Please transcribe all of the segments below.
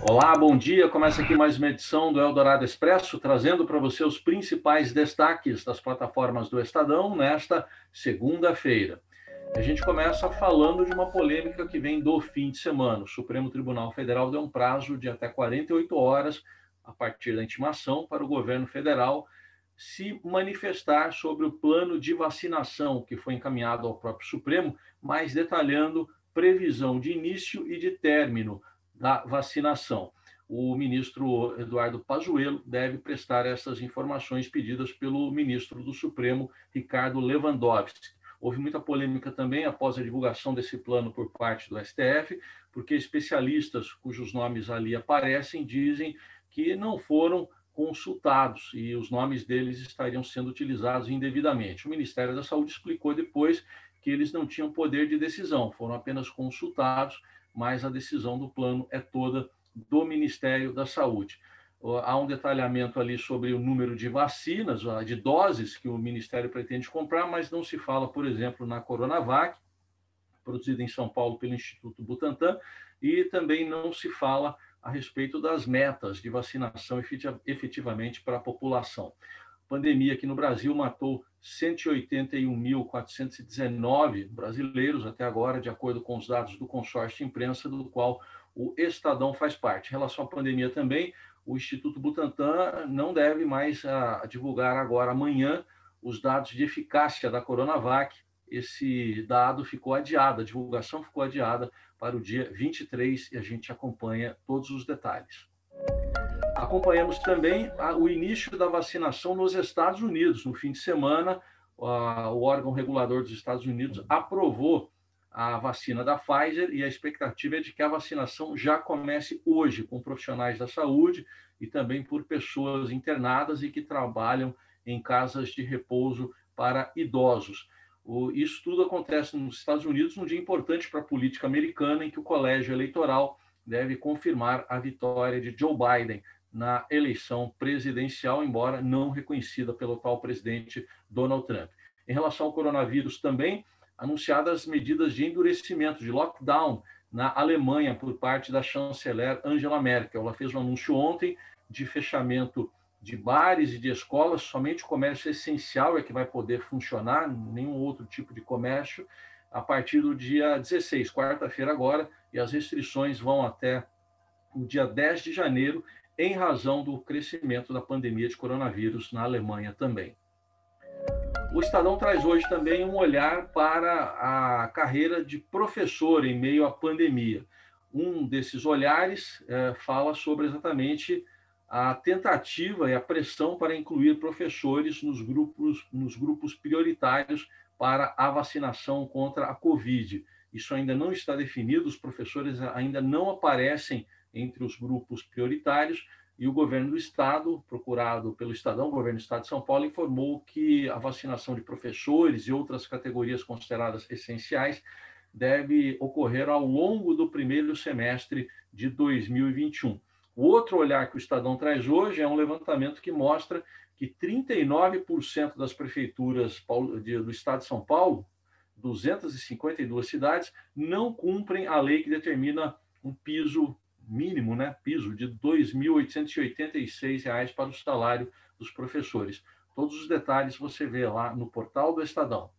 Olá, bom dia. Começa aqui mais uma edição do Eldorado Expresso, trazendo para você os principais destaques das plataformas do Estadão nesta segunda-feira. A gente começa falando de uma polêmica que vem do fim de semana. O Supremo Tribunal Federal deu um prazo de até 48 horas, a partir da intimação, para o governo federal se manifestar sobre o plano de vacinação que foi encaminhado ao próprio Supremo, mas detalhando previsão de início e de término da vacinação. O ministro Eduardo Pazuello deve prestar essas informações pedidas pelo ministro do Supremo, Ricardo Lewandowski. Houve muita polêmica também após a divulgação desse plano por parte do STF, porque especialistas cujos nomes ali aparecem dizem que não foram consultados e os nomes deles estariam sendo utilizados indevidamente. O Ministério da Saúde explicou depois que eles não tinham poder de decisão, foram apenas consultados, mas a decisão do plano é toda do Ministério da Saúde. Há um detalhamento ali sobre o número de vacinas, de doses que o Ministério pretende comprar, mas não se fala, por exemplo, na Coronavac, produzida em São Paulo pelo Instituto Butantan, e também não se fala a respeito das metas de vacinação efetivamente para a população. A pandemia aqui no Brasil matou 181.419 brasileiros até agora, de acordo com os dados do consórcio de imprensa, do qual o Estadão faz parte. Em relação à pandemia também, o Instituto Butantan não deve mais divulgar agora, amanhã, os dados de eficácia da Coronavac. Esse dado ficou adiado, a divulgação ficou adiada para o dia 23 e a gente acompanha todos os detalhes. Acompanhamos também o início da vacinação nos Estados Unidos. No fim de semana, o órgão regulador dos Estados Unidos aprovou a vacina da Pfizer e a expectativa é de que a vacinação já comece hoje, com profissionais da saúde e também por pessoas internadas e que trabalham em casas de repouso para idosos. Isso tudo acontece nos Estados Unidos num dia importante para a política americana, em que o colégio eleitoral deve confirmar a vitória de Joe Biden na eleição presidencial, embora não reconhecida pelo atual presidente Donald Trump. Em relação ao coronavírus também, anunciadas medidas de endurecimento, de lockdown na Alemanha por parte da chanceler Angela Merkel. Ela fez um anúncio ontem de fechamento de bares e de escolas, somente o comércio essencial é que vai poder funcionar, nenhum outro tipo de comércio, a partir do dia 16, quarta-feira agora, e as restrições vão até o dia 10 de janeiro, em razão do crescimento da pandemia de coronavírus na Alemanha também. O Estadão traz hoje também um olhar para a carreira de professor em meio à pandemia. Um desses olhares fala sobre exatamente a tentativa e a pressão para incluir professores nos grupos prioritários para a vacinação contra a Covid. Isso ainda não está definido, os professores ainda não aparecem entre os grupos prioritários, e o governo do estado, procurado pelo Estadão, o governo do estado de São Paulo, informou que a vacinação de professores e outras categorias consideradas essenciais deve ocorrer ao longo do primeiro semestre de 2021. O outro olhar que o Estadão traz hoje é um levantamento que mostra que 39% das prefeituras do estado de São Paulo, 252 cidades, não cumprem a lei que determina um piso mínimo, piso de R$ 2.886 para o salário dos professores. Todos os detalhes você vê lá no portal do Estadão.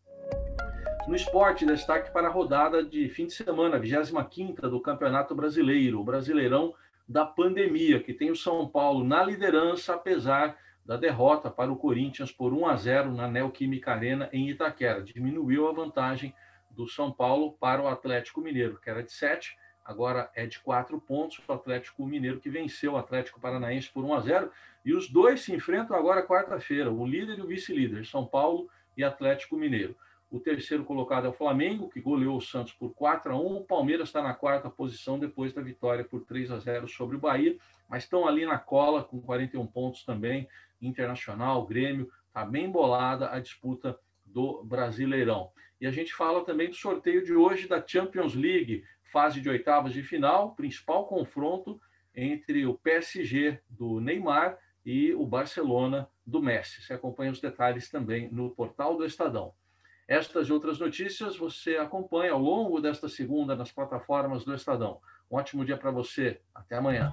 No esporte, destaque para a rodada de fim de semana, 25ª do Campeonato Brasileiro, o Brasileirão da pandemia, que tem o São Paulo na liderança, apesar da derrota para o Corinthians por 1-0 na Neoquímica Arena em Itaquera. Diminuiu a vantagem do São Paulo para o Atlético Mineiro, que era de 7, agora é de 4 pontos. O Atlético Mineiro que venceu o Atlético Paranaense por 1-0. E os dois se enfrentam agora quarta-feira, o líder e o vice-líder, São Paulo e Atlético Mineiro. O terceiro colocado é o Flamengo, que goleou o Santos por 4-1. O Palmeiras está na quarta posição depois da vitória por 3-0 sobre o Bahia, mas estão ali na cola com 41 pontos também. Internacional, Grêmio, está bem bolada a disputa do Brasileirão. E a gente fala também do sorteio de hoje da Champions League, fase de oitavas de final, principal confronto entre o PSG do Neymar e o Barcelona do Messi. Você acompanha os detalhes também no portal do Estadão. Estas e outras notícias você acompanha ao longo desta segunda nas plataformas do Estadão. Um ótimo dia para você. Até amanhã.